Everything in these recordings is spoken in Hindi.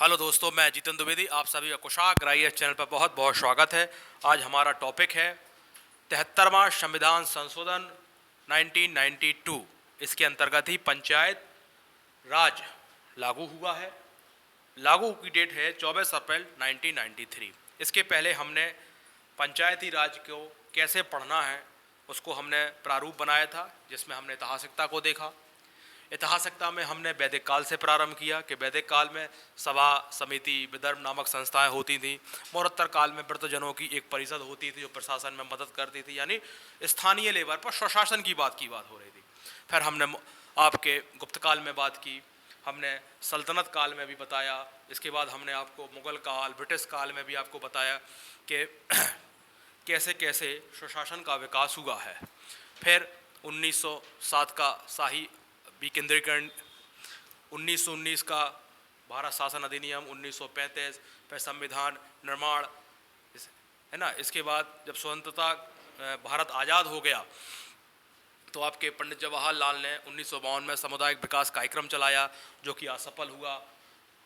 हेलो दोस्तों, मैं जितेंद्र द्विवेदी आप सभी का कुशाग्र आईएएस चैनल पर बहुत बहुत स्वागत है। आज हमारा टॉपिक है 73वां संविधान संशोधन 1992। इसके अंतर्गत ही पंचायत राज लागू हुआ है। लागू की डेट है 24 अप्रैल 1993। इसके पहले हमने पंचायती राज को कैसे पढ़ना है उसको हमने प्रारूप बनाया था, जिसमें हमने इतिहासिकता को देखा। ऐतिहासिकता में हमने वैदिक काल से प्रारंभ किया कि वैदिक काल में सभा समिति विदर्भ नामक संस्थाएं होती थीं। मौर्योत्तर काल में वृद्धजनों की एक परिषद होती थी जो प्रशासन में मदद करती थी, यानी स्थानीय लेवल पर स्वशासन की बात हो रही थी। फिर हमने आपके गुप्त काल में बात की, हमने सल्तनत काल में भी बताया। इसके बाद हमने आपको मुगल काल ब्रिटिश काल में भी आपको बताया कि कैसे कैसे स्वशासन का विकास हुआ है। फिर 1907 का शाही विकेंद्रीकरण, 1919 का भारत शासन अधिनियम, 1935 फिर संविधान निर्माण, है ना। इसके बाद जब स्वतंत्रता भारत आज़ाद हो गया तो आपके पंडित जवाहरलाल ने 1952 में सामुदायिक विकास कार्यक्रम चलाया, जो कि असफल हुआ।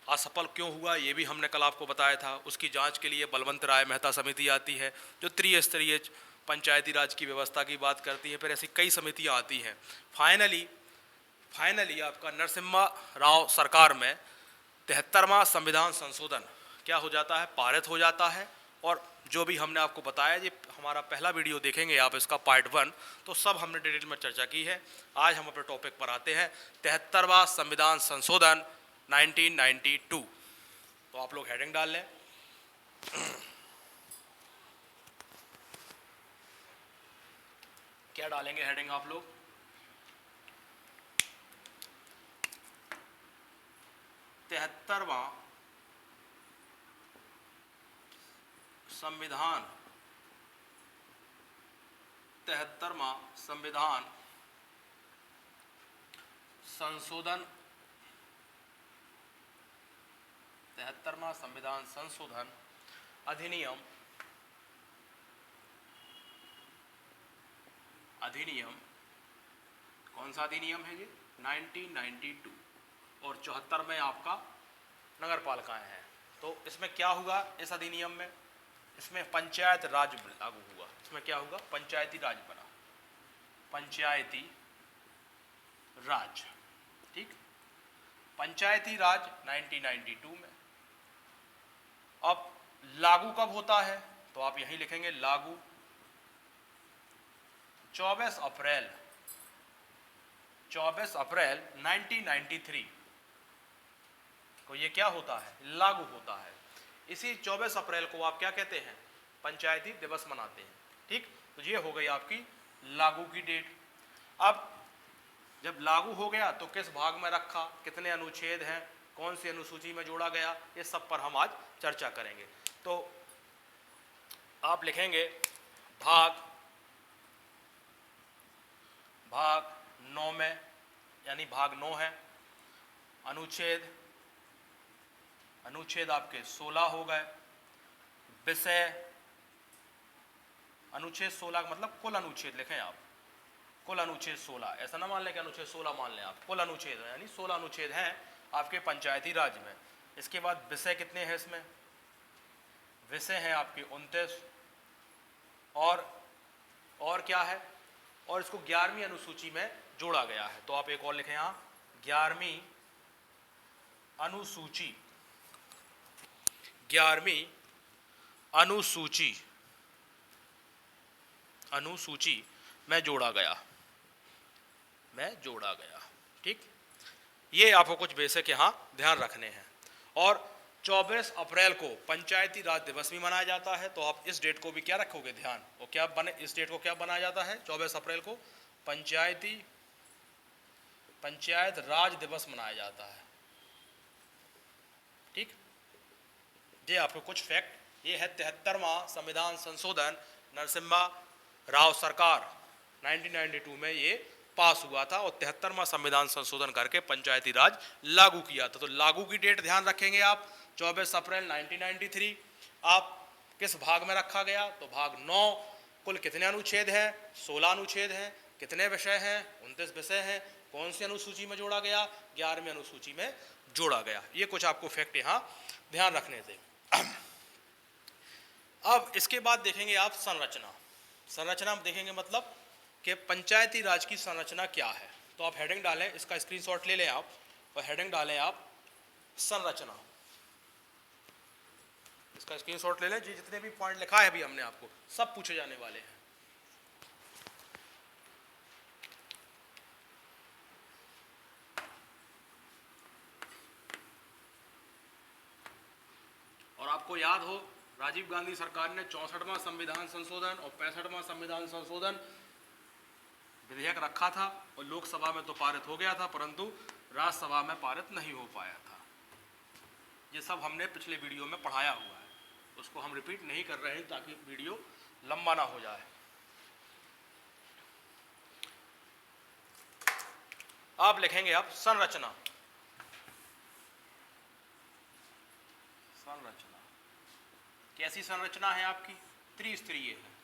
असफल क्यों हुआ ये भी हमने कल आपको बताया था। उसकी जांच के लिए बलवंत राय मेहता समिति आती है जो त्रिस्तरीय पंचायती राज की व्यवस्था की बात करती है। फिर ऐसी कई समितियां आती हैं। फाइनली आपका नरसिम्हा राव सरकार में 73वां संविधान संशोधन क्या हो जाता है, पारित हो जाता है। और जो भी हमने आपको बताया, ये हमारा पहला वीडियो देखेंगे आप, इसका पार्ट 1, तो सब हमने डिटेल में चर्चा की है। आज हम अपने टॉपिक पर आते हैं, 73वां संविधान संशोधन 1992। तो आप लोग हेडिंग डाल लें। क्या डालेंगे हेडिंग आप लोग? तिहत्तरवां संविधान 73वां संविधान संशोधन 73वां संविधान संशोधन अधिनियम कौन सा अधिनियम है ये? 1992। और 74 में आपका नगर पालिकाएं हैं। तो इसमें क्या हुआ इस अधिनियम में? इसमें पंचायत राज लागू हुआ। इसमें क्या होगा? पंचायती राज बना, पंचायती राज। ठीक, पंचायती राज 1992 में। अब लागू कब होता है? तो आप यहीं लिखेंगे लागू 24 अप्रैल 1993 को ये क्या होता है? लागू होता है। इसी 24 अप्रैल को आप क्या कहते हैं? पंचायती दिवस मनाते हैं। ठीक, तो ये हो गई आपकी लागू की डेट। अब जब लागू हो गया तो किस भाग में रखा, कितने अनुच्छेद हैं, कौन सी अनुसूची में जोड़ा गया, ये सब पर हम आज चर्चा करेंगे। तो आप लिखेंगे भाग 9 में, यानी भाग 9 है। अनुच्छेद आपके 16 हो गए। विषय अनुच्छेद 16 का मतलब कुल अनुच्छेद लिखें आप, कुल अनुच्छेद 16। ऐसा ना मान लें कि अनुच्छेद 16 मान लें आप, कुल अनुच्छेद है, यानी 16 अनुच्छेद हैं आपके पंचायती राज में। इसके बाद विषय कितने हैं इसमें? विषय हैं आपके 29। और क्या है? और इसको 11वीं अनुसूची में जोड़ा गया है। तो आप एक और लिखें यहाँ, 11वीं अनुसूची में जोड़ा गया। ठीक, ये आपको कुछ बेसिक यहाँ ध्यान रखने हैं। और 24 अप्रैल को पंचायती राज दिवस भी मनाया जाता है। तो आप इस डेट को भी क्या रखोगे ध्यान, और क्या बने, इस डेट को क्या बनाया जाता है? 24 अप्रैल को पंचायत राज दिवस मनाया जाता है। ठीक, ये आपको कुछ फैक्ट, ये है 73वां संविधान संशोधन नरसिम्हा राव सरकार 1992 में ये पास हुआ था और 73वां संविधान संशोधन करके पंचायती राज लागू किया था। तो लागू की डेट ध्यान रखेंगे आप, 24 अप्रैल 1993। आप किस भाग में रखा गया? तो भाग 9। कुल कितने अनुच्छेद हैं? 16 अनुच्छेद हैं। कितने विषय हैं? 29 विषय हैं। कौन सी अनुसूची में जोड़ा गया? 11वीं अनुसूची में जोड़ा गया। ये कुछ आपको फैक्ट यहाँ ध्यान रखने थे। अब इसके बाद देखेंगे आप संरचना। संरचना में देखेंगे मतलब कि पंचायती राज की संरचना क्या है। तो आप हेडिंग डालें, इसका स्क्रीनशॉट ले लें आप और हेडिंग डालें आप संरचना। इसका स्क्रीनशॉट ले लें, जितने भी पॉइंट लिखा है अभी हमने आपको सब पूछे जाने वाले हैं। और आपको याद हो राजीव गांधी सरकार ने 64वां संविधान संशोधन और 65वां संविधान संशोधन विधेयक रखा था और लोकसभा में तो पारित हो गया था, परंतु राज्यसभा में पारित नहीं हो पाया था। ये सब हमने पिछले वीडियो में पढ़ाया हुआ है, उसको हम रिपीट नहीं कर रहे हैं ताकि वीडियो लंबा ना हो जाए। आप लिखेंगे आप संरचना। संरचना कैसी संरचना है आपकी? त्रिस्तरीय है,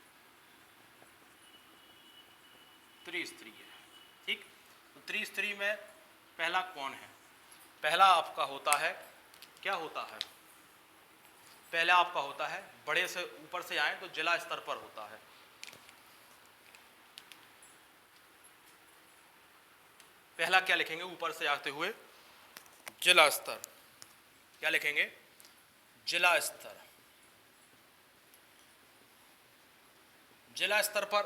त्रिस्तरीय है। ठीक, तो त्रिस्तरीय में पहला कौन है? पहला आपका होता है, क्या होता है? पहला आपका होता है, बड़े से ऊपर से आए तो जिला स्तर पर होता है। पहला क्या लिखेंगे? ऊपर से आते हुए जिला स्तर। क्या लिखेंगे? जिला स्तर। जिला स्तर पर,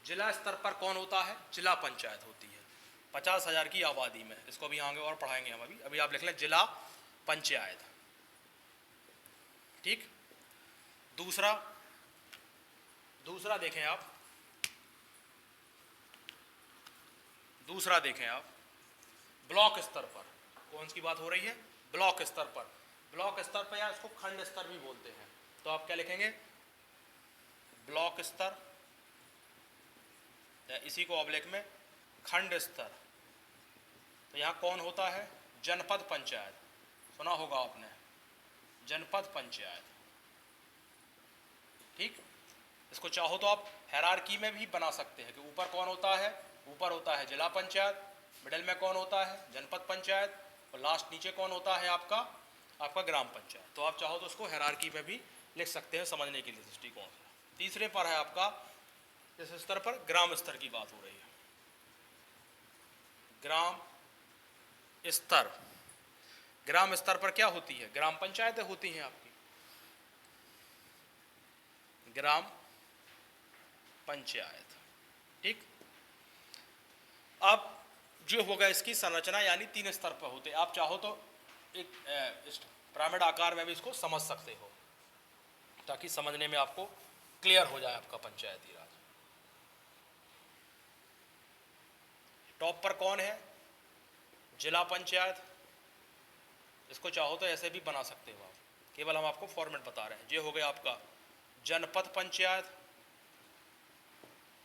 जिला स्तर पर कौन होता है? जिला पंचायत होती है 50,000 की आबादी में। इसको भी आगे और पढ़ाएंगे हम। अभी आप लिख लें जिला पंचायत। ठीक, दूसरा देखें आप, दूसरा देखें आप ब्लॉक स्तर पर। कौन सी बात हो रही है? ब्लॉक स्तर पर। ब्लॉक स्तर पर या इसको खंड स्तर भी बोलते हैं। तो आप क्या लिखेंगे? ब्लॉक स्तर, या इसी को ऑब्लिक में खंड स्तर। तो यहाँ कौन होता है? जनपद पंचायत। सुना होगा आपने, जनपद पंचायत। ठीक, इसको चाहो तो आप हायरार्की में भी बना सकते हैं कि ऊपर कौन होता है? ऊपर होता है जिला पंचायत, मिडिल में कौन होता है? जनपद पंचायत, और लास्ट नीचे कौन होता है? आपका ग्राम पंचायत। तो आप चाहो तो उसको हायरार्की में भी लिख सकते हैं समझने के लिए दृष्टिकोण से। तीसरे पर है आपका, इस स्तर पर ग्राम स्तर की बात हो रही है। ग्राम स्तर। ग्राम स्तर पर क्या होती है? ग्राम पंचायतें होती हैं आपकी, ग्राम पंचायत। ठीक, अब जो होगा इसकी संरचना यानी 3 स्तर पर होते। आप चाहो तो एक पिरामिड आकार में भी इसको समझ सकते हो ताकि समझने में आपको क्लियर हो जाए आपका पंचायती राज। टॉप पर कौन है? जिला पंचायत। इसको चाहो तो ऐसे भी बना सकते हो आप, केवल हम आपको फॉर्मेट बता रहे हैं। ये हो गया आपका जनपद पंचायत,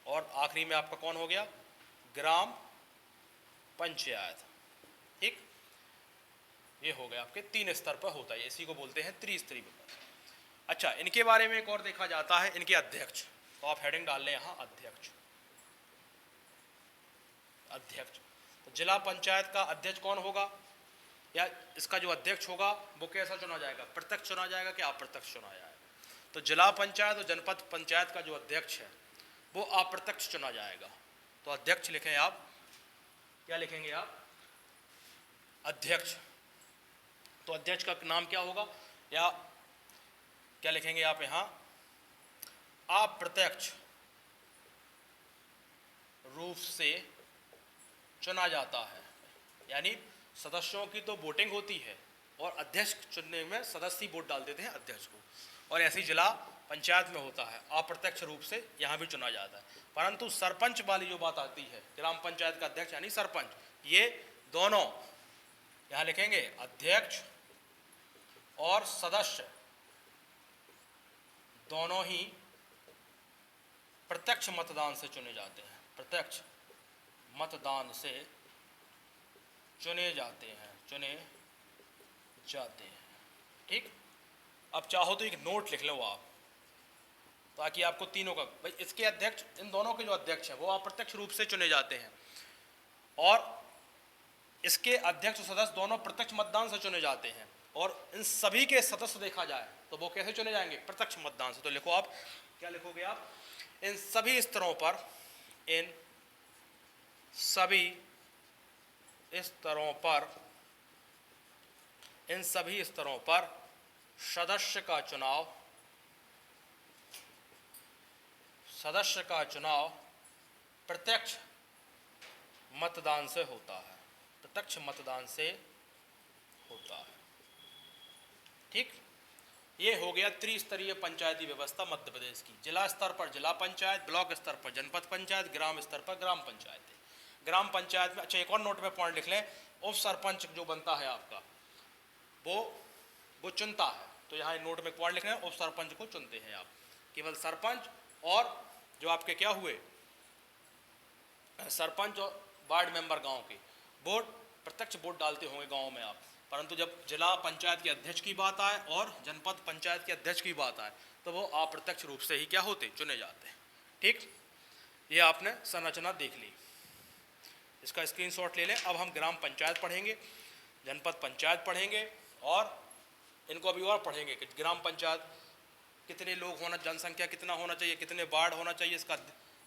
और आखिरी में आपका कौन हो गया? ग्राम पंचायत। ठीक, ये हो गया आपके 3 स्तर पर होता है, इसी को बोलते हैं त्रिस्तरीय व्यवस्था। अच्छा, इनके बारे में एक और देखा जाता है, इनके अध्यक्ष। तो आप हेडिंग डाल लें यहाँ अध्यक्ष। अध्यक्ष, तो जिला पंचायत का अध्यक्ष कौन होगा, या इसका जो अध्यक्ष होगा वो कैसा चुना जाएगा? प्रत्यक्ष चुना जाएगा कि अप्रत्यक्ष चुना जाएगा? तो जिला पंचायत और जनपद पंचायत का जो अध्यक्ष है वो अप्रत्यक्ष चुना जाएगा। तो अध्यक्ष लिखें आप, क्या लिखेंगे आप? अध्यक्ष। तो अध्यक्ष का नाम क्या होगा, या क्या लिखेंगे आप यहाँ? अप्रत्यक्ष रूप से चुना जाता है। यानी सदस्यों की तो वोटिंग होती है और अध्यक्ष चुनने में सदस्य वोट डाल देते हैं अध्यक्ष को, और ऐसे ही जिला पंचायत में होता है, अप्रत्यक्ष रूप से यहाँ भी चुना जाता है। परंतु सरपंच वाली जो बात आती है, ग्राम पंचायत का अध्यक्ष यानी सरपंच, ये दोनों यहाँ लिखेंगे अध्यक्ष और सदस्य दोनों ही प्रत्यक्ष मतदान से चुने जाते हैं। प्रत्यक्ष मतदान से चुने जाते हैं। ठीक, अब चाहो तो एक नोट लिख लो आप, ताकि आपको तीनों का, भाई इसके अध्यक्ष, इन दोनों के जो अध्यक्ष हैं वो अप्रत्यक्ष रूप से चुने जाते हैं, और इसके अध्यक्ष और सदस्य दोनों प्रत्यक्ष मतदान से चुने जाते हैं, और इन सभी के सदस्य देखा जाए तो वो कैसे चुने जाएंगे? प्रत्यक्ष मतदान से। तो लिखो आप, क्या लिखोगे आप? इन सभी स्तरों पर, इन सभी स्तरों पर, इन सभी स्तरों पर सदस्य का चुनाव प्रत्यक्ष मतदान से होता है, प्रत्यक्ष मतदान से होता है। ठीक, ये हो गया त्रिस्तरीय पंचायती व्यवस्था मध्य प्रदेश की। जिला स्तर पर जिला पंचायत, ब्लॉक स्तर पर जनपद पंचायत, ग्राम स्तर पर ग्राम पंचायत। ग्राम पंचायत में, अच्छा एक और नोट में पॉइंट लिख लें, उप सरपंच जो बनता है आपका, वो चुनता है। तो यहाँ नोट में पॉइंट लिख रहे हैं, उप सरपंच को चुनते हैं आप। केवल सरपंच और जो आपके क्या हुए सरपंच और वार्ड मेंबर गांव के वोट, प्रत्यक्ष वोट डालते होंगे गांव में आप, परंतु जब जिला पंचायत के अध्यक्ष की बात आए और जनपद पंचायत के अध्यक्ष की बात आए तो वो अप्रत्यक्ष रूप से ही क्या होते, चुने जाते हैं। ठीक, ये आपने संरचना देख ली, इसका स्क्रीनशॉट ले लें। अब हम ग्राम पंचायत पढ़ेंगे, जनपद पंचायत पढ़ेंगे, और इनको अभी और पढ़ेंगे कि ग्राम पंचायत कितने लोग होना, जनसंख्या कितना होना चाहिए, कितने वार्ड होना चाहिए, इसका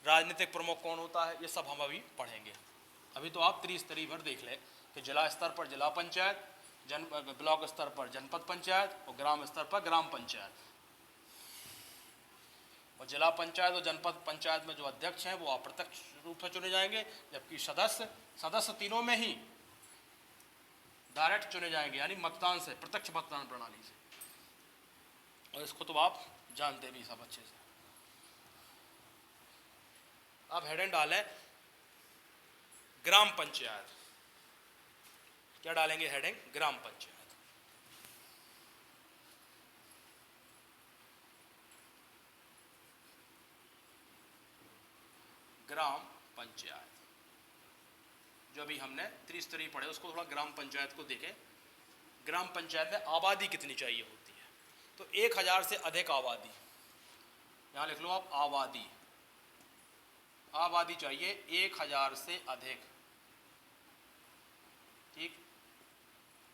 राजनीतिक प्रमुख कौन होता है, ये सब हम अभी पढ़ेंगे। अभी तो आप त्रिस्तरीय भर देख लें कि जिला स्तर पर जिला पंचायत, ब्लॉक स्तर पर जनपद पंचायत और ग्राम स्तर पर ग्राम पंचायत। और जिला पंचायत और जनपद पंचायत में जो अध्यक्ष हैं वो अप्रत्यक्ष रूप से चुने जाएंगे, जबकि सदस्य तीनों में ही डायरेक्ट चुने जाएंगे, यानी मतदान से, प्रत्यक्ष मतदान प्रणाली से। और इसको तो आप जानते भी सब अच्छे से। अब हेडिंग डालें ग्राम पंचायत। क्या डालेंगे हेडिंग? ग्राम पंचायत। ग्राम पंचायत जो अभी हमने त्रिस्तरीय पढ़े, उसको थोड़ा ग्राम पंचायत को देखें। ग्राम पंचायत में आबादी कितनी चाहिए होती है? तो 1000 से अधिक आबादी, यहाँ लिख लो आप आबादी चाहिए 1000 से अधिक। ठीक,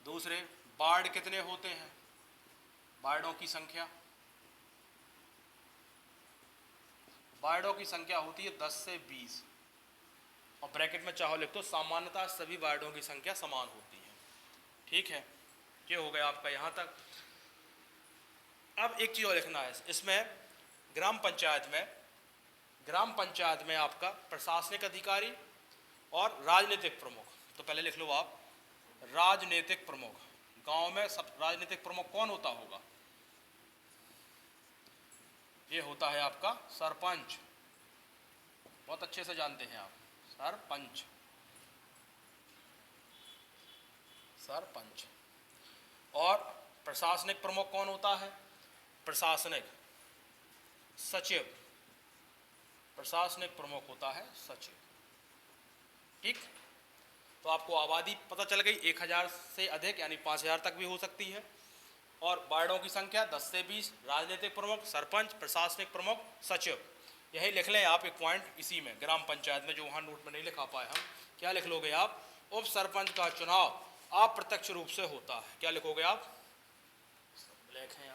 दूसरे वार्ड कितने होते हैं? वार्डों की संख्या, वार्डों की संख्या होती है 10 से 20, और ब्रैकेट में चाहो लिख दो सामान्यतः सभी वार्डों की संख्या समान होती है। ठीक है, ये हो गया आपका यहाँ तक। अब एक चीज़ और लिखना है इसमें, ग्राम पंचायत में आपका प्रशासनिक अधिकारी और राजनीतिक प्रमुख। तो पहले लिख लो आप राजनीतिक प्रमुख। गांव में सब राजनीतिक प्रमुख कौन होता होगा? ये होता है आपका सरपंच, बहुत अच्छे से जानते हैं आप, सरपंच। और प्रशासनिक प्रमुख कौन होता है? प्रशासनिक प्रमुख होता है सचिव। ठीक, तो आपको आबादी पता चल गई, 1000 से अधिक यानी 5000 तक भी हो सकती है, और वार्डों की संख्या 10 से 20, राजनीतिक प्रमुख, सरपंच, प्रशासनिक प्रमुख, सचिव। यही लिख लें आप एक पॉइंट इसी में, ग्राम पंचायत में, जो वहाँ नोट में नहीं लिखा पाए हम। क्या लिख लोगे आप? उप सरपंच का चुनाव अप्रत्यक्ष रूप से होता है। क्या लिखोगे आप? ब्लैक है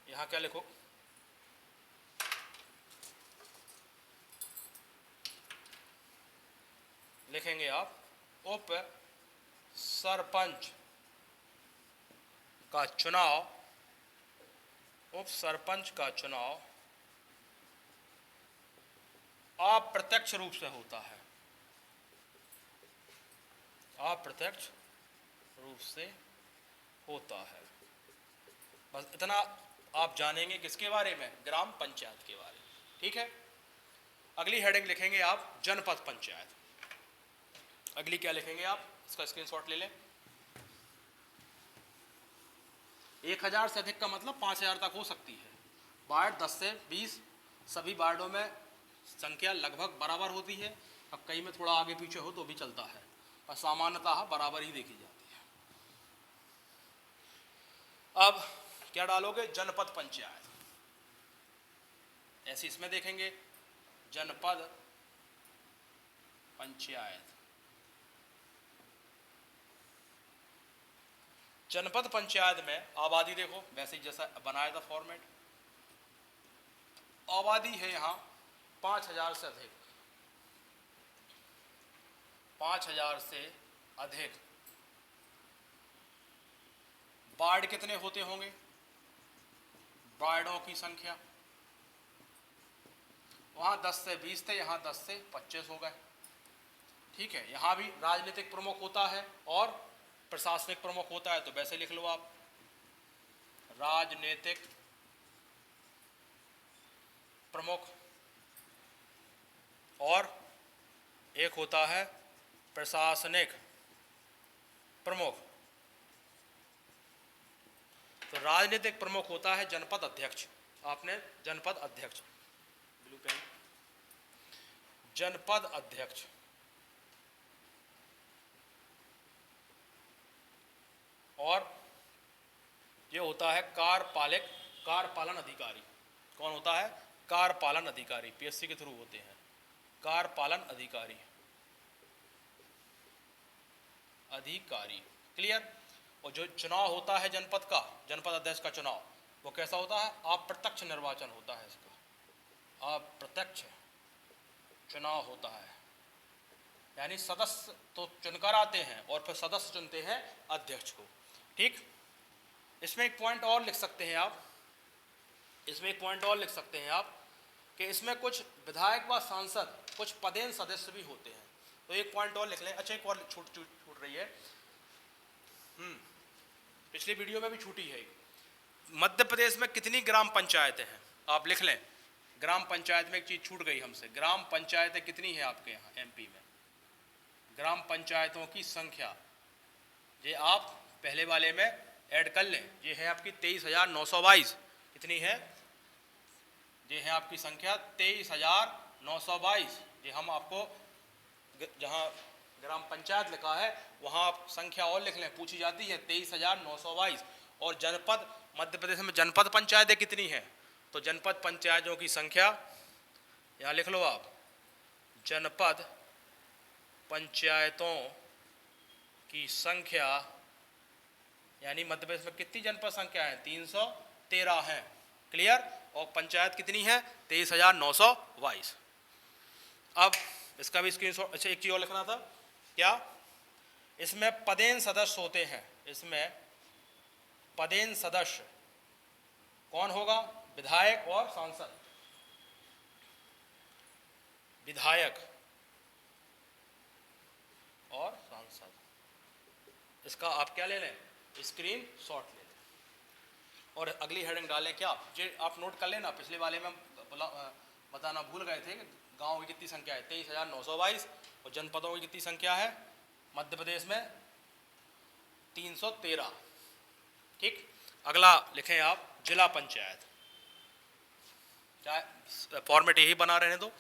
यहाँ क्या लिखो? लिखेंगे आप उप सरपंच का चुनाव अप्रत्यक्ष रूप से होता है, अप्रत्यक्ष रूप से होता है। बस इतना आप जानेंगे किसके बारे में? ग्राम पंचायत के बारे में। ठीक है, अगली हेडिंग लिखेंगे आप जनपद पंचायत। अगली क्या लिखेंगे आप? इसका स्क्रीनशॉट ले लें। 1000 से अधिक का मतलब 5000 तक हो सकती है। वार्ड 10 से 20, सभी वार्डों में संख्या लगभग बराबर होती है। अब कई में थोड़ा आगे पीछे हो तो भी चलता है, और सामान्यतः बराबर ही देखी जाती है। अब क्या डालोगे? जनपद पंचायत। ऐसे इसमें देखेंगे जनपद पंचायत। जनपद पंचायत में आबादी देखो, वैसे ही जैसा बनाया था फॉर्मेट, आबादी है यहाँ 5000 से अधिक, 5000 से अधिक। वार्ड कितने होते होंगे, वार्डों की संख्या, वहां 10 से 20 थे, यहाँ 10 से 25 हो गए। ठीक है, यहाँ भी राजनीतिक प्रमुख होता है और प्रशासनिक प्रमुख होता है, तो वैसे लिख लो आप, राजनीतिक प्रमुख और एक होता है प्रशासनिक प्रमुख। तो राजनीतिक प्रमुख होता है जनपद अध्यक्ष। आपने जनपद अध्यक्ष, ब्लू पेन, जनपद अध्यक्ष। और ये होता है कार्यपालन अधिकारी। कौन होता है, कार्यपालन अधिकारी, पीएससी के थ्रू होते हैं कार्यपालन अधिकारी। क्लियर। और जो चुनाव होता है जनपद का, जनपद अध्यक्ष का चुनाव, वो कैसा होता है, अप्रत्यक्ष निर्वाचन होता है इसका, अप्रत्यक्ष चुनाव होता है। यानी सदस्य तो चुनकर आते हैं और फिर सदस्य चुनते हैं अध्यक्ष को। ठीक, इसमें एक पॉइंट और लिख सकते हैं आप, इसमें एक पॉइंट और लिख सकते हैं आप कि इसमें कुछ विधायक व सांसद, कुछ पदेन सदस्य भी होते हैं। तो एक पॉइंट और लिख लें। अच्छा, एक और छूट रही है, पिछली वीडियो में भी छूटी है। मध्य प्रदेश में कितनी ग्राम पंचायतें हैं, आप लिख लें। ग्राम पंचायत में एक चीज छूट गई हमसे, ग्राम पंचायतें कितनी है आपके यहाँ एमपी में, ग्राम पंचायतों की संख्या, ये आप पहले वाले में ऐड कर लें। ये है आपकी 23,922। कितनी है, ये है आपकी संख्या 23,922। ये हम आपको जहाँ ग्राम पंचायत लिखा है वहाँ आप संख्या और लिख लें, पूछी जाती है 23,922। और जनपद, मध्य प्रदेश में जनपद पंचायतें कितनी हैं, तो जनपद पंचायतों की संख्या यहाँ लिख लो आप, जनपद पंचायतों की संख्या, यानी मध्य प्रदेश में कितनी जनपद संख्या है, 313 है। क्लियर। और पंचायत कितनी है, 23,922। अब इसका भी स्क्रीनशॉट। अच्छा, एक चीज और लिखना था, क्या, इसमें पदेन सदस्य होते हैं। इसमें पदेन सदस्य कौन होगा, विधायक और सांसद। विधायक और सांसद, इसका आप क्या ले लें, स्क्रीन शॉट ले लें। और अगली हेडिंग डालें क्या, ये आप नोट कर लेना। पिछले वाले में बताना भूल गए थे कि गाँव की कितनी संख्या है, 23,922, और जनपदों की कितनी संख्या है मध्य प्रदेश में, 313। ठीक, अगला लिखें आप, जिला पंचायत। क्या फॉर्मेट यही बना रहने दो।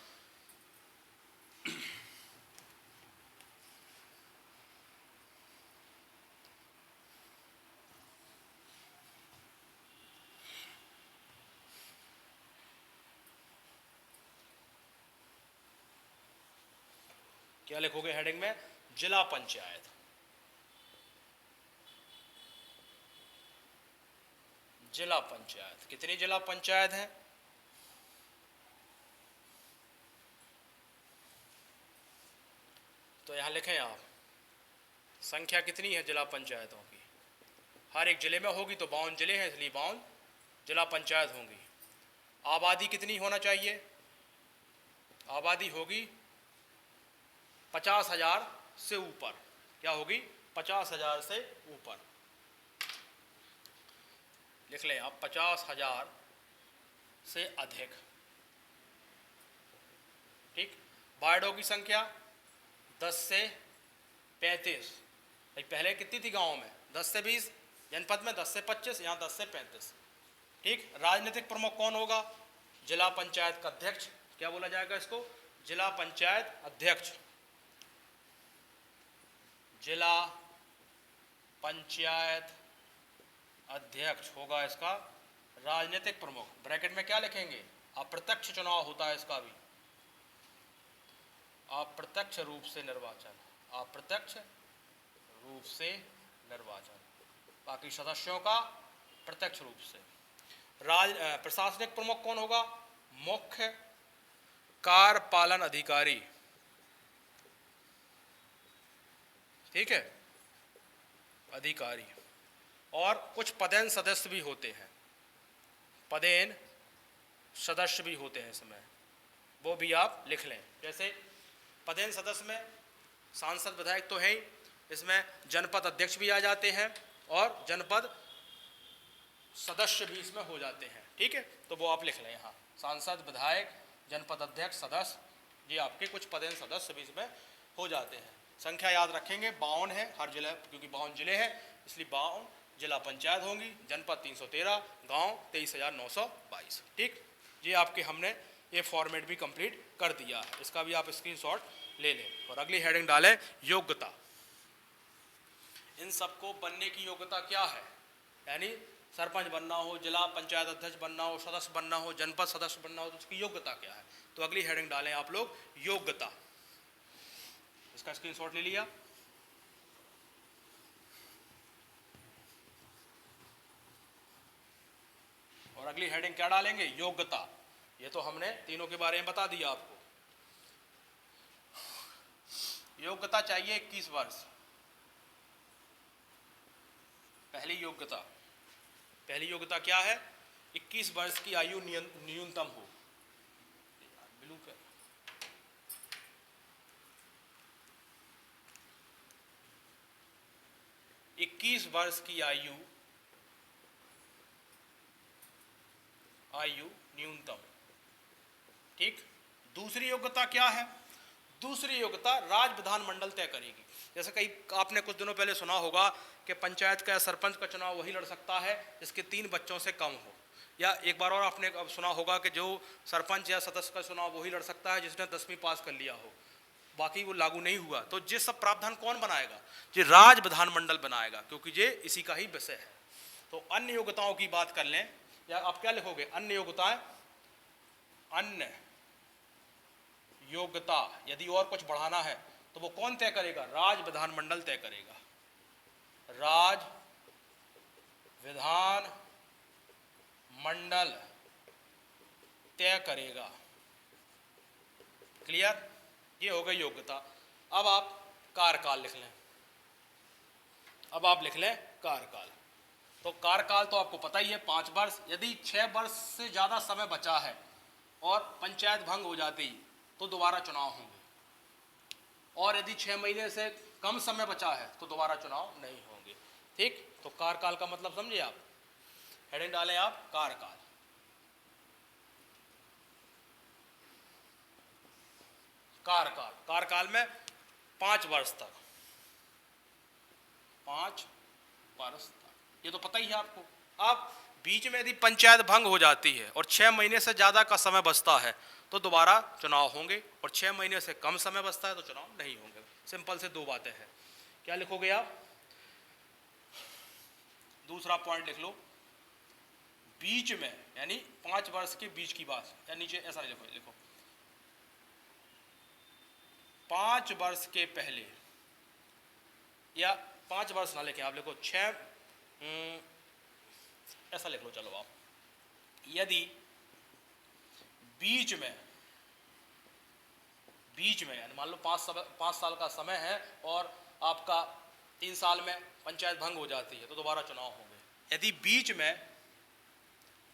क्या लिखोगे हेडिंग में, जिला पंचायत। जिला पंचायत, कितनी जिला पंचायत है, तो यहां लिखें आप, संख्या कितनी है जिला पंचायतों की। हर एक जिले में होगी तो 52 जिले हैं, इसलिए 52 जिला पंचायत होंगी। आबादी कितनी होना चाहिए, आबादी होगी 50,000 से ऊपर। क्या होगी, 50,000 से ऊपर। लिख लें आप, 50,000 से अधिक। ठीक, वार्डों की संख्या 10 से 35। पहले कितनी थी गाँव में, 10 से 20, जनपद में 10 से 25, यहाँ 10 से 35। ठीक, राजनीतिक प्रमुख कौन होगा, जिला पंचायत का अध्यक्ष। क्या बोला जाएगा इसको, जिला पंचायत अध्यक्ष। जिला पंचायत अध्यक्ष होगा इसका राजनीतिक प्रमुख। ब्रैकेट में क्या लिखेंगे, अप्रत्यक्ष चुनाव होता है इसका भी, अप्रत्यक्ष रूप से निर्वाचन, अप्रत्यक्ष रूप से निर्वाचन, बाकी सदस्यों का प्रत्यक्ष रूप से। प्रशासनिक प्रमुख कौन होगा? मुख्य कार्यपालन अधिकारी, ठीक है, अधिकारी। और कुछ पदेन सदस्य भी होते हैं, पदेन सदस्य भी होते हैं इसमें, वो भी आप लिख लें। जैसे पदेन सदस्य में सांसद विधायक तो है ही, इसमें जनपद अध्यक्ष भी आ जाते हैं और जनपद सदस्य भी इसमें हो जाते हैं, ठीक है। तो वो आप लिख लें यहाँ, सांसद, विधायक, जनपद अध्यक्ष, सदस्य, ये आपके कुछ पदेन सदस्य भी इसमें हो जाते हैं। संख्या याद रखेंगे, 52 है हर जिला, क्योंकि 52 जिले हैं इसलिए 52 जिला पंचायत होंगी, जनपद 313, गांव 23,922, ठीक। ये आपके हमने ये फॉर्मेट भी कंप्लीट कर दिया है, इसका भी आप स्क्रीनशॉट ले लें। और अगली हेडिंग डालें, योग्यता। इन सबको बनने की योग्यता क्या है? यानी सरपंच बनना हो, जिला पंचायत अध्यक्ष बनना हो, सदस्य बनना हो, जनपद सदस्य बनना हो, तो उसकी योग्यता क्या है? तो अगली हेडिंग डालें आप लोग, योग्यता। इसका स्क्रीनशॉट ले लिया। और अगली हेडिंग क्या डालेंगे? योग्यता। ये तो हमने तीनों के बारे में बता दिया आपको। योग्यता चाहिए 21 वर्ष, पहली योग्यता। पहली योग्यता क्या है? 21 वर्ष की आयु न्यूनतम हो। ब्लू पे 21 वर्ष की आयु न्यूनतम, ठीक। दूसरी योग्यता क्या है? दूसरी योग्यता राज्य विधानमंडल तय करेगी। जैसे कई आपने कुछ दिनों पहले सुना होगा कि पंचायत का या सरपंच का चुनाव वही लड़ सकता है जिसके 3 बच्चों से कम हो, या एक बार और आपने सुना होगा कि जो सरपंच या सदस्य का चुनाव वही लड़ सकता है जिसने 10वीं पास कर लिया हो, बाकी वो लागू नहीं हुआ। तो ये सब प्रावधान कौन बनाएगा? ये राज्य विधानमंडल बनाएगा, क्योंकि ये इसी का ही विषय है। तो अन्य योग्यताओं की बात कर लें, या आप क्या लिखोगे? अन्य योग्यताएं। अन्य योग्यता यदि और कुछ बढ़ाना है तो वो कौन तय करेगा? राज्य विधानमंडल तय करेगा। राज्य विधान मंडल तय करेगा। क्लियर? ये हो गई योग्यता। अब आप कार्यकाल लिख लें। अब आप लिख लें कार्यकाल। तो कार्यकाल तो आपको पता ही है 5 वर्ष। यदि 6 वर्ष से ज़्यादा समय बचा है और पंचायत भंग हो जाती तो दोबारा चुनाव होंगे, और यदि 6 महीने से कम समय बचा है तो दोबारा चुनाव नहीं होंगे, ठीक। तो कार्यकाल का मतलब समझिए आप। हेडिंग डालें आप, कार्यकाल। कार्यकाल, कार्यकाल में 5 वर्ष तक, 5 वर्ष तक, ये तो पता ही है आपको। अब बीच में यदि पंचायत भंग हो जाती है और 6 महीने से ज़्यादा का समय बचता है तो दोबारा चुनाव होंगे, और 6 महीने से कम समय बचता है तो चुनाव नहीं होंगे। सिंपल से 2 बातें हैं। क्या लिखोगे आप? दूसरा पॉइंट लिख लो, बीच में, यानी 5 वर्ष के बीच की बात, या नीचे ऐसा नहीं लिखो, लिखो 5 वर्ष के पहले, या 5 वर्ष ना लिखे आप, लिखो 6, ऐसा लिख लो चलो आप। यदि बीच में यानी मान लो 5 साल का समय है और आपका 3 साल में पंचायत भंग हो जाती है तो दोबारा चुनाव होंगे। यदि बीच में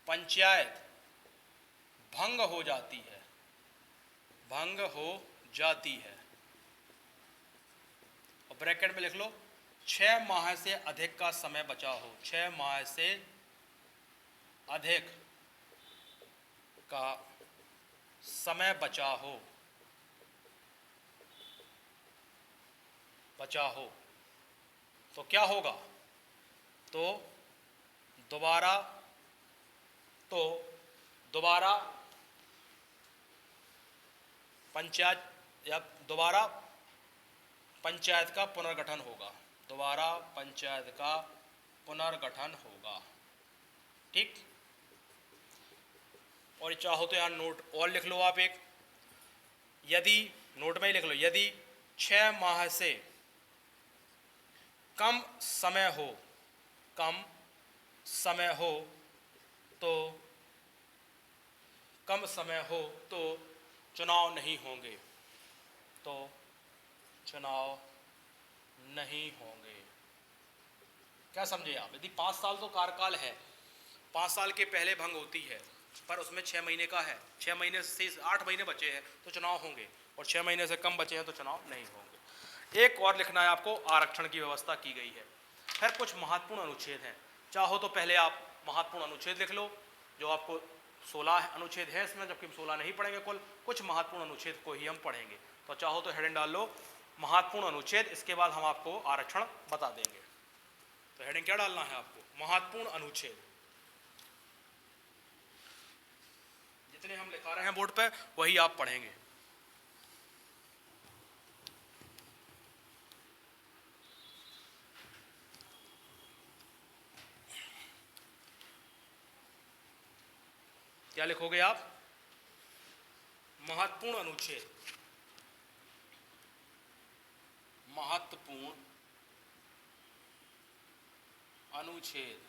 पंचायत भंग हो जाती है, और ब्रैकेट में लिख लो 6 माह से अधिक का समय बचा हो, 6 माह से अधिक का समय बचा हो तो क्या होगा? तो दोबारा पंचायत या दोबारा पंचायत का पुनर्गठन होगा, दोबारा पंचायत का पुनर्गठन होगा, ठीक। और चाहो तो यार नोट और लिख लो आप एक। यदि नोट में ही लिख लो, यदि 6 माह से कम समय हो, कम समय हो तो कम समय हो तो चुनाव नहीं होंगे, तो चुनाव नहीं होंगे। क्या समझे आप? यदि 5 साल तो कार्यकाल है, 5 साल के पहले भंग होती है, पर उसमें 6 महीने का है, 6 महीने से 8 महीने बचे हैं तो चुनाव होंगे, और 6 महीने से कम बचे हैं तो चुनाव नहीं होंगे। एक और लिखना है आपको, आरक्षण की व्यवस्था की गई है। फिर कुछ महत्वपूर्ण अनुच्छेद हैं, चाहो तो पहले आप महत्वपूर्ण अनुच्छेद लिख लो, जो आपको 16 अनुच्छेद है इसमें, जबकि हम 16 नहीं पढ़ेंगे, कुछ महत्वपूर्ण अनुच्छेद को ही हम पढ़ेंगे। तो चाहो तो हेडिंग डाल लो महत्वपूर्ण अनुच्छेद, इसके बाद हम आपको आरक्षण बता देंगे। तो हेडिंग क्या डालना है आपको? महत्वपूर्ण अनुच्छेद। जितने हम लिखा रहे हैं बोर्ड पे वही आप पढ़ेंगे। क्या लिखोगे आप? महत्वपूर्ण अनुच्छेद, महत्वपूर्ण अनुच्छेद।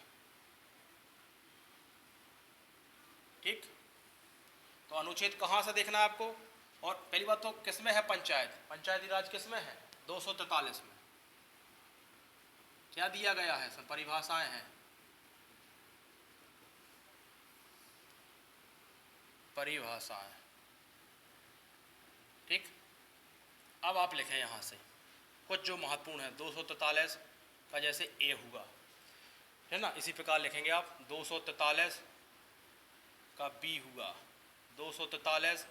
ठीक, तो अनुच्छेद कहां से देखना है आपको? और पहली बात तो किसमें है पंचायत? पंचायती राज किसमें है? 243 में। क्या दिया गया है? सब परिभाषाएं हैं, परिभाषाएं। ठीक, अब आप लिखें यहां से कुछ जो महत्वपूर्ण है। 243 का जैसे ए हुआ, है ना, इसी प्रकार लिखेंगे आप 243 का बी हुआ, 243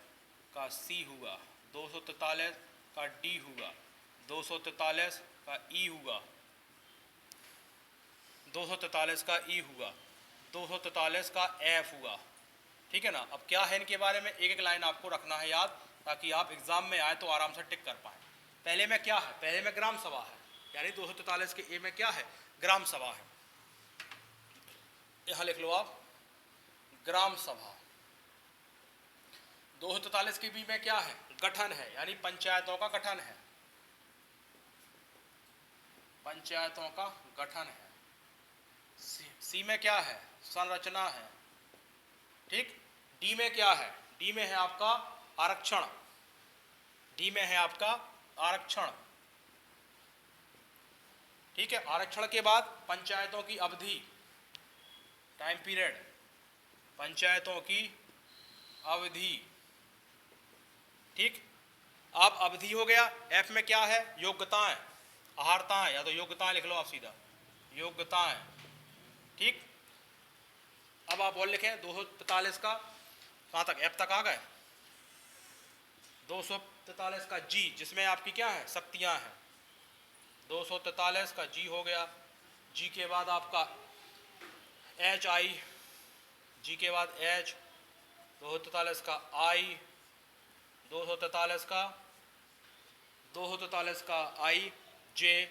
का सी हुआ, 243 का डी हुआ, 243 का ई हुआ, 243 का ई हुआ, 243 का एफ हुआ। ठीक है ना। अब क्या है इनके बारे में, एक एक लाइन आपको रखना है याद, ताकि आप एग्जाम में आए तो आराम से टिक कर पाए। पहले में क्या है? पहले में ग्राम सभा है, यानी 243 के ए में क्या है? ग्राम सभा है। यहां लिख लो आप ग्राम सभा। 243 के बी में क्या है? गठन है, यानी पंचायतों का गठन है, पंचायतों का गठन है। सी में क्या है? संरचना है। ठीक, डी में क्या है? डी में है आपका आरक्षण, डी में है आपका आरक्षण। ठीक है, आरक्षण के बाद पंचायतों की अवधि, टाइम पीरियड, पंचायतों की अवधि। ठीक, अब अवधि हो गया। एफ में क्या है? योग्यताएं, अहर्ताएं, या तो योग्यताएं लिख लो आप सीधा, योग्यताएं। ठीक, अब आप और लिखें 243 का, कहां तक? एफ तक आ गए। 243 का जी, जिसमें आपकी क्या है? शक्तियां हैं। 243 का जी हो गया। जी के बाद आपका एच आई, जी के बाद एच, 243 का आई, 243 का आई जे,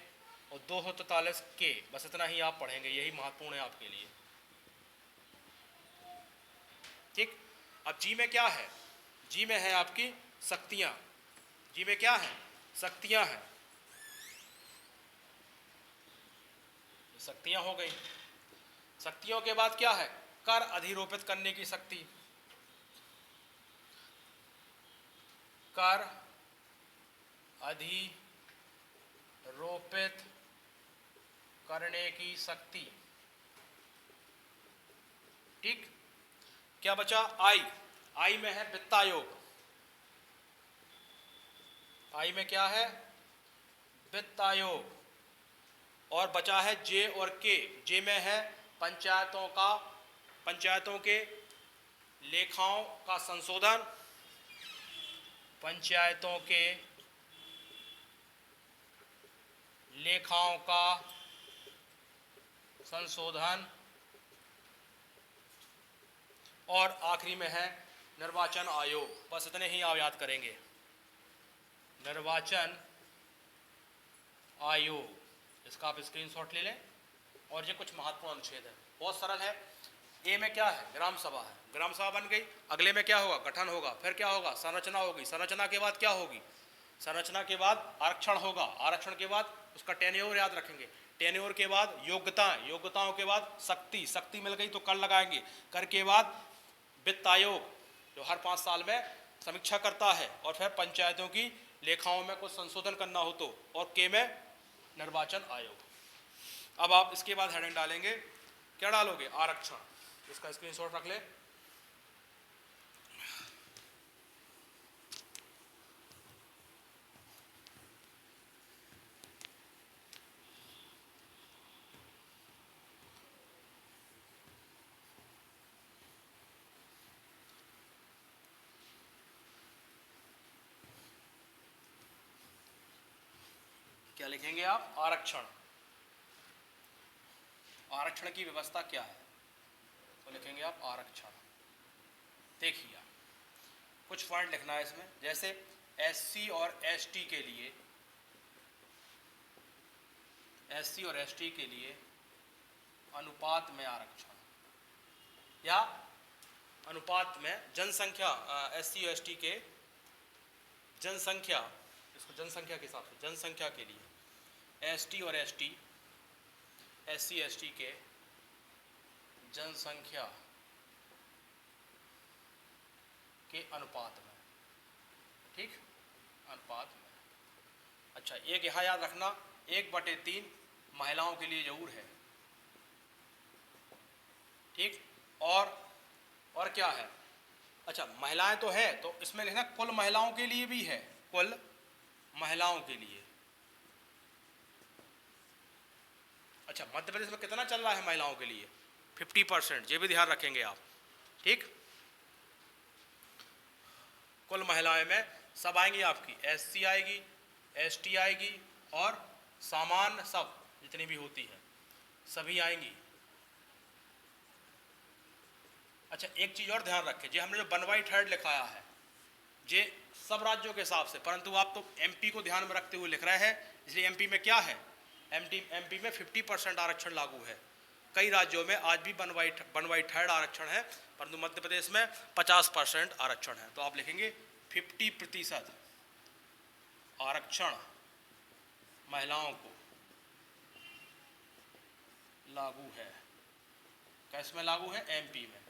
और 243 के। बस इतना ही आप पढ़ेंगे, यही महत्वपूर्ण है आपके लिए। ठीक, अब जी में क्या है? जी में है आपकी शक्तियां। जी में क्या है? शक्तियां हैं, शक्तियां हो गई। शक्तियों के बाद क्या है? कर अधिरोपित करने की शक्ति, कर अधिरोपित करने की शक्ति। ठीक, क्या बचा? आई, आई में है वित्त आयोग, आई में क्या है? वित्त आयोग। और बचा है जे और के, जे में है पंचायतों के लेखाओं का संशोधन, पंचायतों के लेखाओं का संशोधन। और आखिरी में है निर्वाचन आयोग। बस इतने ही आप याद करेंगे, निर्वाचन आयोग। इसका आप स्क्रीनशॉट ले लें। और ये कुछ महत्वपूर्ण अनुच्छेद है, बहुत सरल है। ए में क्या है? ग्राम सभा है, ग्राम सभा बन गई। अगले में क्या होगा? गठन होगा। फिर क्या होगा? संरचना होगी। संरचना के बाद क्या होगी? संरचना के बाद आरक्षण होगा, आरक्षण के बाद उसका टेन्योर याद रखेंगे, टेन्योर के बाद योग्यताएं, योग्यताओं के बाद शक्ति, शक्ति मिल गई तो कर लगाएंगे, कर के बाद वित्त आयोग जो हर 5 साल में समीक्षा करता है, और फिर पंचायतों की लेखाओं में कुछ संशोधन करना हो तो, और के में निर्वाचन आयोग। अब आप इसके बाद हेडिंग डालेंगे, क्या डालोगे? आरक्षण। इसका स्क्रीनशॉट रख ले। क्या लिखेंगे आप? आरक्षण। आरक्षण की व्यवस्था क्या है तो लिखेंगे आप आरक्षण। देखिए कुछ पॉइंट लिखना है इसमें, जैसे एससी और एसटी के लिए, एससी और एसटी के लिए अनुपात में आरक्षण, या अनुपात में जनसंख्या, एससी और एसटी के जनसंख्या, इसको जनसंख्या के हिसाब से, जनसंख्या के लिए एसटी और एसटी, एससी एसटी के जनसंख्या के अनुपात में, ठीक, अनुपात में। अच्छा, एक यहाँ याद रखना, 1/3 महिलाओं के लिए जरूर है, ठीक, और क्या है? अच्छा, महिलाएं तो है तो इसमें लिखना कुल महिलाओं के लिए भी है, कुल महिलाओं के लिए। अच्छा, मध्य प्रदेश में कितना चल रहा है महिलाओं के लिए? 50%, ये भी ध्यान रखेंगे आप, ठीक। कुल महिलाएं में सब आएंगी आपकी, एससी आएगी, एसटी आएगी, और सामान्य सब जितनी भी होती है सभी आएंगी। अच्छा, एक चीज और ध्यान रखें, जो हमने जो 1/3 लिखाया है ये सब राज्यों के हिसाब से, परंतु आप तो एमपी को ध्यान में रखते हुए लिख रहे हैं, इसलिए एमपी में क्या है? एमपी में 50% आरक्षण लागू है। कई राज्यों में आज भी 1/3 आरक्षण है, परंतु मध्य प्रदेश में 50% आरक्षण है। तो आप लिखेंगे 50% आरक्षण महिलाओं को लागू है। कैस में लागू है? एमपी में।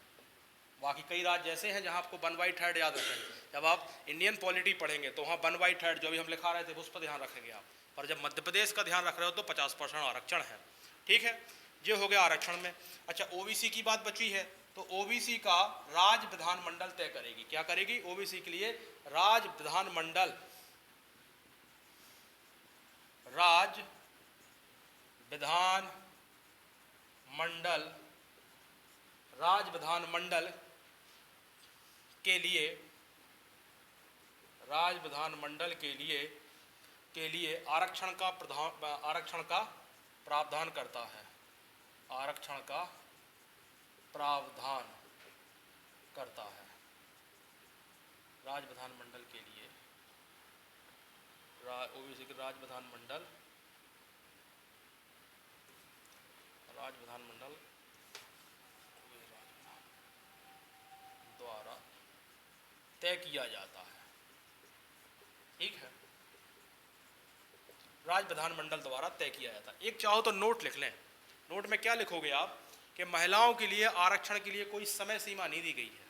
बाकी कई राज्य ऐसे हैं जहां आपको 1/3 याद रखेंगे। जब आप इंडियन पॉलिटी पढ़ेंगे तो वहाँ 1/3 जो भी हम लिखा रहे थे उस पर ध्यान रखेंगे आप, और जब मध्य प्रदेश का ध्यान रख रहे हो तो 50% आरक्षण है, ठीक है। ये हो गया आरक्षण में। अच्छा, ओबीसी की बात बची है, तो ओबीसी का राज्य विधानमंडल तय करेगी। क्या करेगी? ओबीसी के लिए राज्य विधानमंडल, राज्य विधानमंडल, राज्य विधानमंडल के लिए, राज्य विधानमंडल के लिए आरक्षण का प्रावधान करता है, आरक्षण का प्रावधान करता है। राज्य विधानमंडल के लिए, ओबीसी के राज्य विधानमंडल द्वारा तय किया जाता है, ठीक है। राज्य विधानमंडल द्वारा तय किया जाता है। एक चाहो तो नोट लिख लें। नोट में क्या लिखोगे आप कि महिलाओं के लिए आरक्षण के लिए कोई समय सीमा नहीं दी गई है,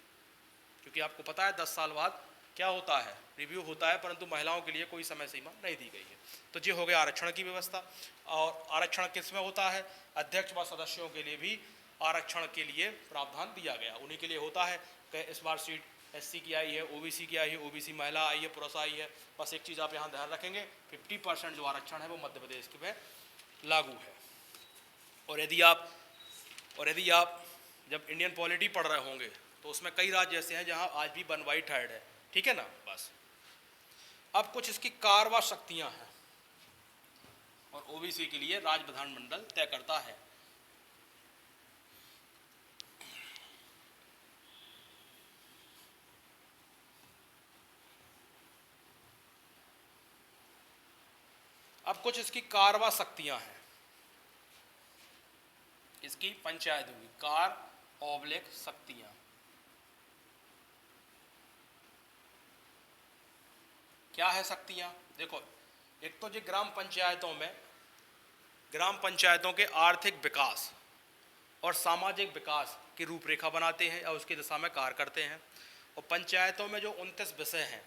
क्योंकि आपको पता है 10 साल बाद क्या होता है, रिव्यू होता है, परंतु महिलाओं के लिए कोई समय सीमा नहीं दी गई है। तो ये हो गया आरक्षण की व्यवस्था। और आरक्षण किस में होता है? अध्यक्ष व सदस्यों के लिए भी आरक्षण के लिए प्रावधान दिया गया, उन्हीं के लिए होता है कि इस बार सीट एससी की आई है, ओबीसी की आई है, ओबीसी महिला आई है, पुरुष आई है। बस एक चीज़ आप यहाँ ध्यान रखेंगे, 50% जो आरक्षण है वो मध्य प्रदेश में लागू है। और यदि आप जब इंडियन पॉलिटी पढ़ रहे होंगे तो उसमें कई राज्य ऐसे हैं जहाँ आज भी 1/3 है, ठीक है ना। बस अब कुछ इसकी कार्यवाही शक्तियाँ हैं, और ओबीसी के लिए राज्य विधानमंडल तय करता है। अब कुछ इसकी कार्यवाही शक्तियां हैं, इसकी पंचायत होगी, शक्तियां। क्या है शक्तियां? देखो, एक तो जो ग्राम पंचायतों में ग्राम पंचायतों के आर्थिक विकास और सामाजिक विकास की रूपरेखा बनाते हैं और उसकी दिशा में कार्य करते हैं। और पंचायतों में जो 29 विषय हैं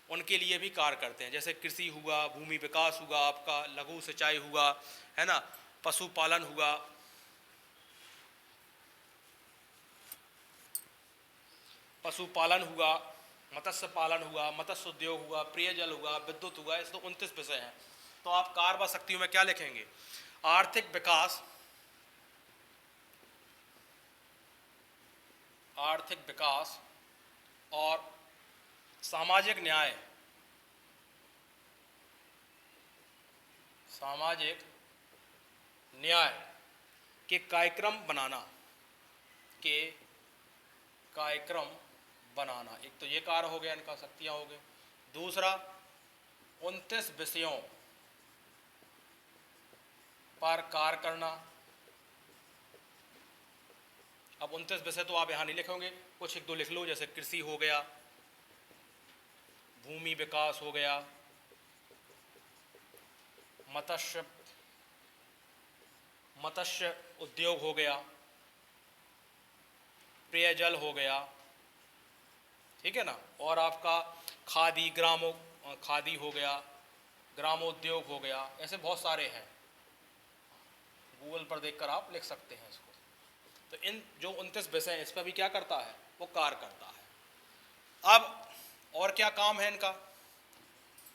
उनके लिए भी कार्य करते हैं, जैसे कृषि हुआ, भूमि विकास हुआ, आपका लघु सिंचाई हुआ, है ना, पशुपालन हुआ, मत्स्य पालन हुआ, मत्स्य उद्योग हुआ, पेयजल हुआ, विद्युत हुआ। ऐसे तो 29 विषय हैं। तो आप कार्य व शक्तियों में क्या लिखेंगे? आर्थिक विकास, और सामाजिक न्याय, के कार्यक्रम बनाना। एक तो ये कार्य हो गया, इनका शक्तियां हो गई। दूसरा, 29 विषयों पर कार्य करना। अब 29 विषय तो आप यहाँ नहीं लिखोगे, कुछ एक दो लिख लो, जैसे कृषि हो गया, भूमि विकास हो गया, मत्स्य उद्योग हो गया, पेयजल हो गया, ठीक है ना, और आपका खादी हो गया, ग्रामोद्योग हो गया। ऐसे बहुत सारे हैं, गूगल पर देखकर आप लिख सकते हैं इसको। तो इन जो 29 विषय हैं इस पर भी क्या करता है? वो कार्य करता है। अब और क्या काम है इनका?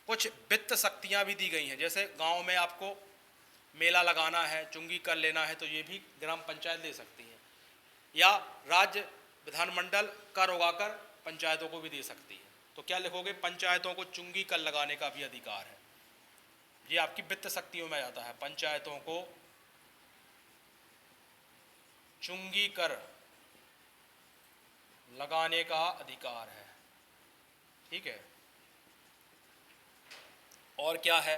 कुछ वित्त शक्तियां भी दी गई हैं, जैसे गांव में आपको मेला लगाना है, चुंगी कर लेना है, तो ये भी ग्राम पंचायत दे सकती है, या राज्य विधानमंडल कर उगाकर पंचायतों को भी दे सकती है। तो क्या लिखोगे? पंचायतों को चुंगी कर लगाने का भी अधिकार है। ये आपकी वित्त शक्तियों में आता है, पंचायतों को चुंगी कर लगाने का अधिकार है, ठीक है। और क्या है?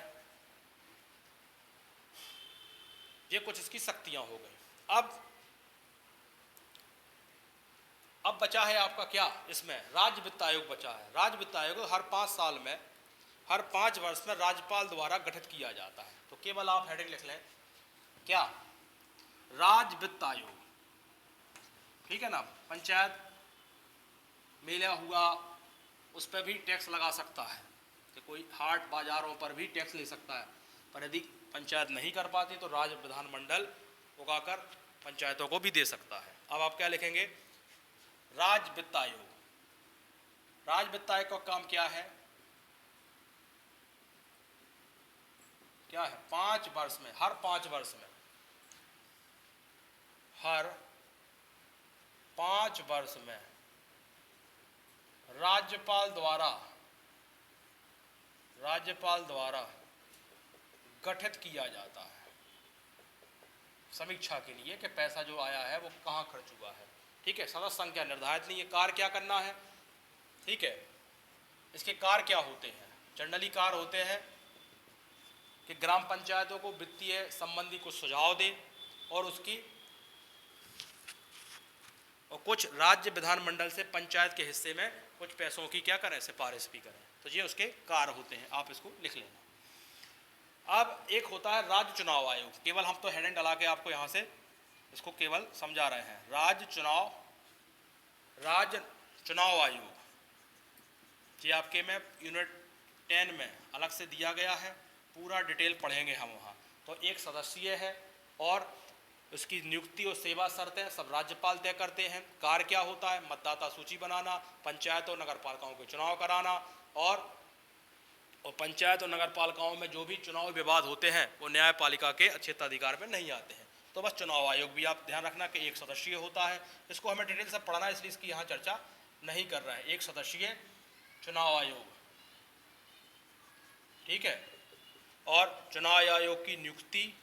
ये कुछ इसकी शक्तियां हो गई। अब बचा है आपका क्या? इसमें राज्य वित्त आयोग बचा है। राज्य वित्त आयोग हर 5 साल में, हर 5 वर्ष में राज्यपाल द्वारा गठित किया जाता है। तो केवल आप हेडिंग लिख लें, क्या? राज्य वित्त आयोग, ठीक है ना। पंचायत मेला हुआ, उस पर भी टैक्स लगा सकता है, कि कोई हाट बाजारों पर भी टैक्स ले सकता है, पर यदि पंचायत नहीं कर पाती तो राज्य विधानमंडल उगाकर पंचायतों को भी दे सकता है। अब आप क्या लिखेंगे? राज्य वित्त आयोग। राज्य वित्त आयोग का काम क्या है? क्या है? 5 वर्ष में, हर 5 वर्ष में, हर 5 वर्ष में राज्यपाल द्वारा गठित किया जाता है समीक्षा के लिए, कि पैसा जो आया है वो कहाँ खर्च हुआ है, ठीक है। सदस्य संख्या निर्धारित नहीं है। कार्य क्या करना है, ठीक है। इसके कार्य क्या होते हैं? जनरली कार्य होते हैं कि ग्राम पंचायतों को वित्तीय संबंधी कुछ सुझाव दे, और कुछ राज्य विधानमंडल से पंचायत के हिस्से में कुछ पैसों की क्या करें? सिफारिश भी करें। तो ये उसके कार्य होते हैं, आप इसको लिख लेना। अब एक होता है राज्य चुनाव आयोग। केवल हम तो हेडिंग डला के आपको यहाँ से इसको केवल समझा रहे हैं। राज्य चुनाव आयोग, ये आपके में यूनिट 10 में अलग से दिया गया है, पूरा डिटेल पढ़ेंगे हम वहाँ। तो एक सदस्यीय है, और उसकी नियुक्ति और सेवा शर्तें सब राज्यपाल तय करते हैं। कार्य क्या होता है? मतदाता सूची बनाना, पंचायत और नगर पालिकाओं के चुनाव कराना, और पंचायत और नगर पालिकाओं में जो भी चुनाव विवाद होते हैं वो न्यायपालिका के क्षेत्राधिकार में नहीं आते हैं। तो बस चुनाव आयोग भी आप ध्यान रखना कि एक सदस्यीय होता है। इसको हमें डिटेल से पढ़ना है, इसलिए इसकी यहाँ चर्चा नहीं कर रहे हैं। एक सदस्यीय चुनाव आयोग, ठीक है। और चुनाव आयोग की नियुक्ति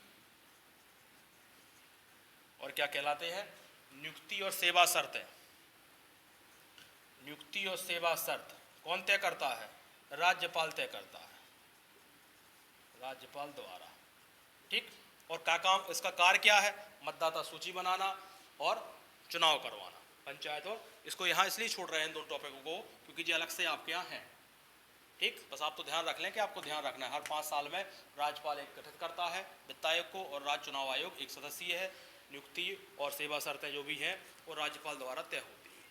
और क्या कहलाते हैं? नियुक्ति और सेवा शर्तें। नियुक्ति और सेवा शर्त कौन तय करता है? राज्यपाल तय करता है, राज्यपाल द्वारा, ठीक। और क्या काम, इसका कार्य क्या है? मतदाता सूची बनाना और चुनाव करवाना, पंचायत। और इसको यहाँ इसलिए छोड़ रहे हैं इन दोनों टॉपिकों को क्योंकि ये अलग से आपके यहाँ हैं, ठीक। ठीक, बस आप तो ध्यान रख लें कि आपको ध्यान रखना है हर 5 साल में राज्यपाल एक गठित करता है वित्त आयोग को, और राज्य चुनाव आयोग एक सदस्यीय है। नियुक्ति और सेवा शर्तें जो भी हैं वो राज्यपाल द्वारा तय होती है।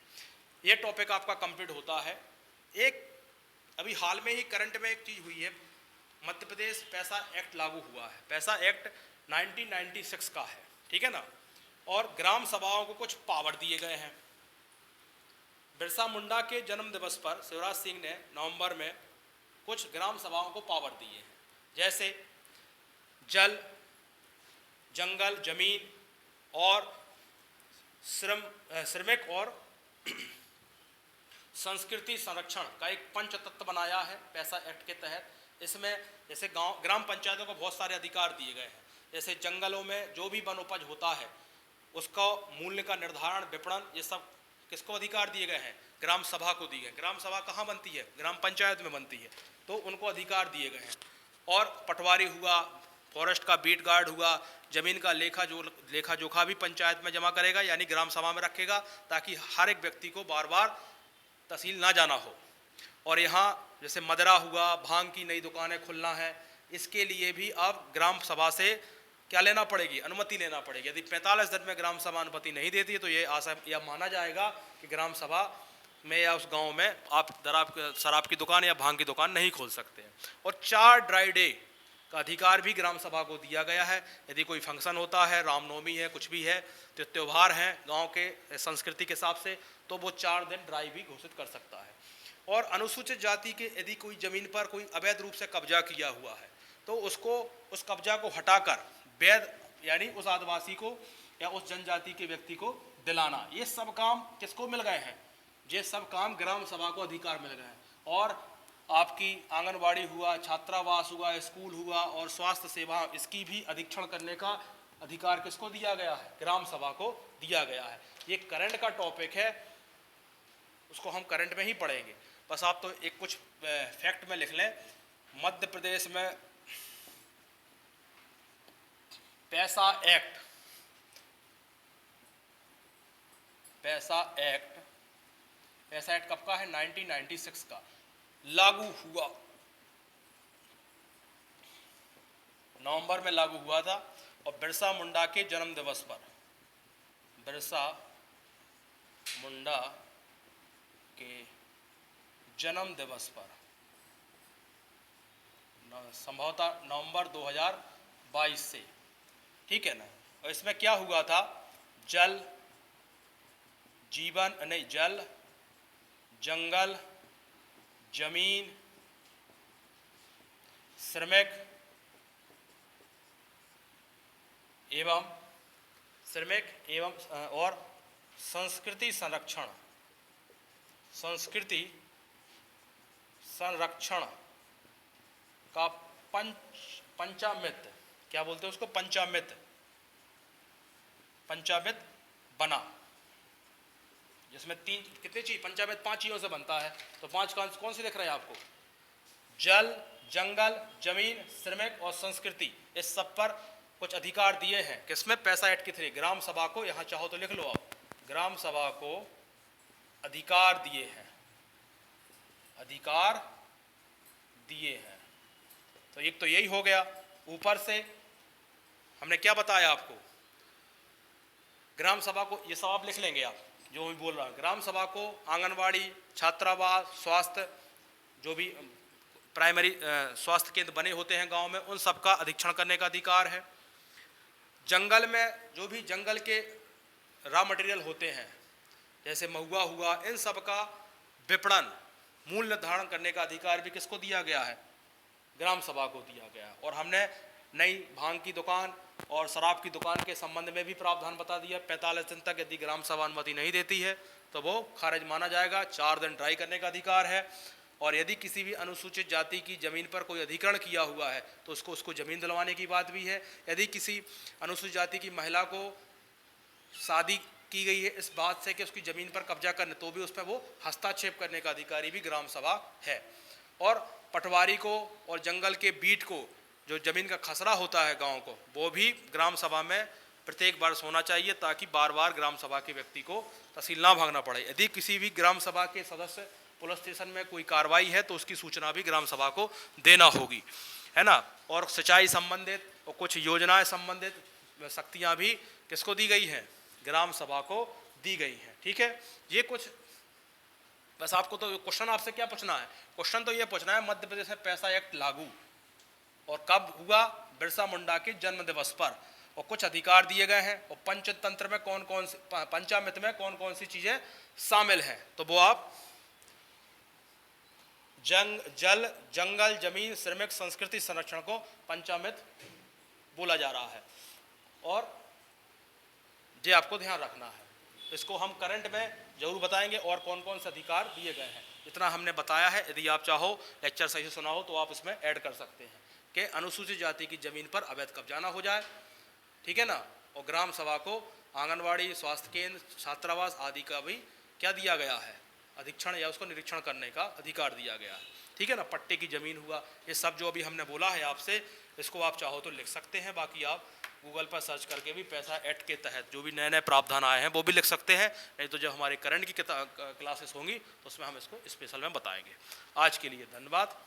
ये टॉपिक आपका कंप्लीट होता है। एक अभी हाल में ही करंट में एक चीज़ हुई है, मध्य प्रदेश पैसा एक्ट लागू हुआ है। पैसा एक्ट 1996 का है, ठीक है ना। और ग्राम सभाओं को कुछ पावर दिए गए हैं। बिरसा मुंडा के जन्म दिवस पर शिवराज सिंह ने नवंबर में कुछ ग्राम सभाओं को पावर दिए हैं, जैसे जल, जंगल, जमीन और श्रमिक और संस्कृति संरक्षण का एक पंच तत्व बनाया है पैसा एक्ट के तहत। इसमें जैसे गांव ग्राम पंचायतों को बहुत सारे अधिकार दिए गए हैं, जैसे जंगलों में जो भी वन उपज होता है उसका मूल्य का निर्धारण, विपणन, ये सब किसको अधिकार दिए गए हैं? ग्राम सभा को दिए गए। ग्राम सभा कहाँ बनती है? ग्राम पंचायत में बनती है, तो उनको अधिकार दिए गए हैं। और पटवारी हुआ, फॉरेस्ट का बीट गार्ड हुआ, जमीन का लेखा जोखा भी पंचायत में जमा करेगा, यानी ग्राम सभा में रखेगा, ताकि हर एक व्यक्ति को बार बार तहसील ना जाना हो। और यहाँ जैसे मदरा हुआ, भांग की नई दुकानें खुलना है, इसके लिए भी अब ग्राम सभा से क्या लेना पड़ेगी? अनुमति लेना पड़ेगी। यदि 45 दिन में ग्राम सभा अनुमति नहीं देती है तो ये या माना जाएगा कि ग्राम सभा में या उस गांव में आप शराब की दुकान या भांग की दुकान नहीं खोल सकते हैं। और 4 ड्राई डे का अधिकार भी ग्राम सभा को दिया गया है। यदि कोई फंक्शन होता है, रामनवमी है, कुछ भी है, तो त्यौहार हैं गांव के संस्कृति के हिसाब से, तो वो 4 दिन ड्राई भी घोषित कर सकता है। और अनुसूचित जाति के यदि कोई जमीन पर कोई अवैध रूप से कब्जा किया हुआ है तो उसको उस कब्जा को हटाकर वैध यानी उस आदिवासी को या उस जनजाति के व्यक्ति को दिलाना, ये सब काम किसको मिल गए हैं? ये सब काम ग्राम सभा को अधिकार मिल गए हैं। और आपकी आंगनबाड़ी हुआ, छात्रावास हुआ, स्कूल हुआ और स्वास्थ्य सेवा, इसकी भी अधीक्षण करने का अधिकार किसको दिया गया है? ग्राम सभा को दिया गया है। ये करंट का टॉपिक है, उसको हम करंट में ही पढ़ेंगे। बस आप तो एक कुछ फैक्ट में लिख लें। मध्य प्रदेश में पैसा एक्ट कब का है? 1996 का लागू हुआ, नवंबर में लागू हुआ था। और बिरसा मुंडा के जन्म दिवस पर, बिरसा मुंडा के जन्म दिवस पर संभवतः नवंबर 2022 से, ठीक है ना। और इसमें क्या हुआ था? जल जीवन नहीं जल, जंगल, जमीन, श्रमिक एवं और संस्कृति संरक्षण का पंचामृत, क्या बोलते हैं उसको? पंचामृत बना, जिसमें कितनी चीज? पंचामृत 5 चीजों से बनता है। तो 5 कौन से दिख रहे हैं आपको? जल, जंगल, जमीन, श्रमिक और संस्कृति, इस सब पर कुछ अधिकार दिए हैं। किसमें? पैसा एक्ट के थ्रू ग्राम सभा को, यहाँ चाहो तो लिख लो आप, ग्राम सभा को अधिकार दिए हैं, अधिकार दिए हैं। तो एक तो यही हो गया। ऊपर से हमने क्या बताया आपको? ग्राम सभा को, ये सब आप लिख लेंगे आप जो मैं बोल रहा हूँ। ग्राम सभा को आंगनवाड़ी, छात्रावास, स्वास्थ्य, जो भी प्राइमरी स्वास्थ्य केंद्र बने होते हैं गांव में, उन सब का अधीक्षण करने का अधिकार है। जंगल में जो भी जंगल के रॉ मटेरियल होते हैं, जैसे महुआ हुआ, इन सब का विपणन, मूल्य निर्धारण करने का अधिकार भी किसको दिया गया है? ग्राम सभा को दिया गया है। और हमने नई भांग की दुकान और शराब की दुकान के संबंध में भी प्रावधान बता दिया। 45 दिन तक यदि ग्राम सभा अनुमति नहीं देती है तो वो खारिज माना जाएगा। 4 दिन ड्राई करने का अधिकार है। और यदि किसी भी अनुसूचित जाति की जमीन पर कोई अधिग्रहण किया हुआ है तो उसको जमीन दिलवाने की बात भी है। यदि किसी अनुसूचित जाति की महिला को शादी की गई है इस बात से कि उसकी ज़मीन पर कब्जा करने, तो भी उस पर वो हस्तक्षेप करने का अधिकारी भी ग्राम सभा है। और पटवारी को और जंगल के बीट को, जो ज़मीन का खसरा होता है गांव को, वो भी ग्राम सभा में प्रत्येक वर्ष होना चाहिए, ताकि बार बार ग्राम सभा के व्यक्ति को तहसील ना भागना पड़े। यदि किसी भी ग्राम सभा के सदस्य पुलिस स्टेशन में कोई कार्रवाई है तो उसकी सूचना भी ग्राम सभा को देना होगी, है ना। और सिंचाई संबंधित और कुछ योजनाएं संबंधित शक्तियां भी किसको दी गई हैं, ग्राम सभा को दी गई हैं। ठीक है, ये कुछ बस आपको तो क्वेश्चन आपसे क्या पूछना है, क्वेश्चन तो ये पूछना है मध्य प्रदेश में पैसा एक्ट लागू और कब हुआ, बिरसा मुंडा के जन्म दिवस पर, और कुछ अधिकार दिए गए हैं, और पंचतंत्र में कौन कौन सी, पंचामृत में कौन कौन सी चीजें शामिल हैं, तो वो आप जल जंगल जमीन श्रमिक संस्कृति संरक्षण को पंचामृत बोला जा रहा है, और ये आपको ध्यान रखना है। इसको हम करंट में जरूर बताएंगे और कौन कौन से अधिकार दिए गए हैं, इतना हमने बताया है। यदि आप चाहो लेक्चर सही से सुना हो तो आप इसमें ऐड कर सकते हैं कि अनुसूचित जाति की जमीन पर अवैध कब्जा ना हो जाए, ठीक है ना। और ग्राम सभा को आंगनवाड़ी, स्वास्थ्य केंद्र, छात्रावास आदि का भी क्या दिया गया है, अधीक्षण या उसको निरीक्षण करने का अधिकार दिया गया है, ठीक है ना। पट्टे की जमीन हुआ, ये सब जो अभी हमने बोला है आपसे, इसको आप चाहो तो लिख सकते हैं। बाकी आप गूगल पर सर्च करके भी पैसा एक्ट के तहत जो भी नए नए प्रावधान आए हैं वो भी लिख सकते हैं, नहीं तो जब हमारे करंट की क्लासेस होंगी तो उसमें हम इसको स्पेशल में बताएंगे। आज के लिए धन्यवाद।